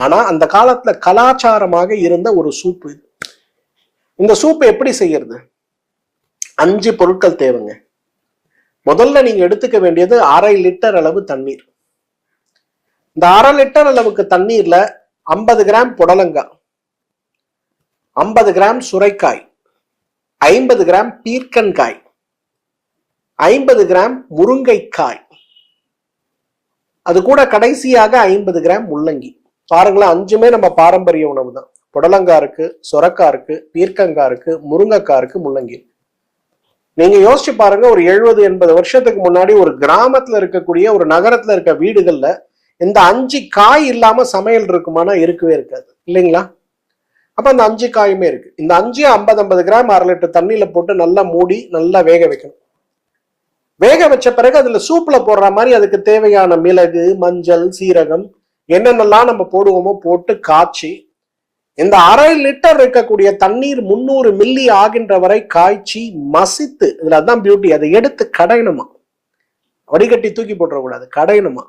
ஆனா அந்த காலத்துல கலாச்சாரமாக இருந்த ஒரு சூப்பு இது. இந்த சூப்பு எப்படி செய்யறது? 5 பொருட்கள் தேவைங்க. முதல்ல நீங்க எடுத்துக்க வேண்டியது 1/2 லிட்டர் அளவு தண்ணீர். இந்த 1/2 லிட்டர் அளவுக்கு தண்ணீர்ல 50 கிராம் புடலங்காய், 50 கிராம் சுரைக்காய், 50 கிராம் பீர்க்கன்காய், 50 கிராம் முருங்கைக்காய், அது கூட கடைசியாக 50 கிராம் முள்ளங்கி. பாருங்களேன், 5மே நம்ம பாரம்பரிய உணவு தான். புடலங்காய் இருக்கு, சொரக்காய் இருக்கு, பீர்க்கங்காய் இருக்கு, முருங்கைக்காய் இருக்கு, முள்ளங்கி. நீங்க யோசிச்சு பாருங்க, ஒரு 70-80 வருஷத்துக்கு முன்னாடி ஒரு கிராமத்துல இருக்கக்கூடிய ஒரு நகரத்துல இருக்க வீடுகள்ல இந்த 5 காய் இல்லாம சமையல் இருக்குமானா இருக்கவே இருக்காது இல்லைங்களா? அப்ப அந்த 5 காயுமே இருக்கு. இந்த 5 50 கிராம் 1/2 லிட்டர் தண்ணியில போட்டு நல்லா மூடி நல்லா வேக வைக்கணும். வேக வச்ச பிறகு அதுல சூப்ல போடுற மாதிரி அதுக்கு தேவையான மிளகு, மஞ்சள், சீரகம் என்னென்னலாம் நம்ம போடுவோமோ போட்டு காய்ச்சி, இந்த 1/2 லிட்டர் இருக்கக்கூடிய தண்ணீர் 300 மில்லி ஆகின்ற வரை காய்ச்சி மசித்து, இதுல அதான் பியூட்டி, அதை எடுத்து கடையணுமா, வடிகட்டி தூக்கி போட்டுறக்கூடாது, கடையணுமா.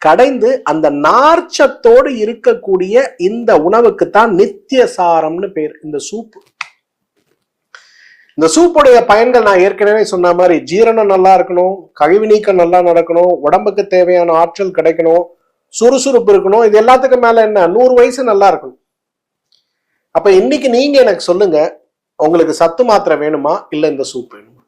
கடைந்து அந்த நார்ச்சத்தோடு இருக்கக்கூடிய இந்த உணவுக்கு தான் நித்திய சாரம்னு பேர். இந்த சூப்பு, இந்த சூப்புடைய பயன்கள் நான் ஏற்கனவே சொன்ன மாதிரி ஜீரணம் நல்லா இருக்கணும், கழிவு நீக்கம் நல்லா நடக்கணும், உடம்புக்கு தேவையான ஆற்றல் கிடைக்கணும், சுறுசுறுப்பு இருக்கணும். இது எல்லாத்துக்கும் மேல என்ன, 100 வயசு நல்லா இருக்கணும். அப்ப இன்னைக்கு நீங்க எனக்கு சொல்லுங்க, உங்களுக்கு சத்து மாத்திரை வேணுமா இல்ல இந்த சூப் வேணுமா?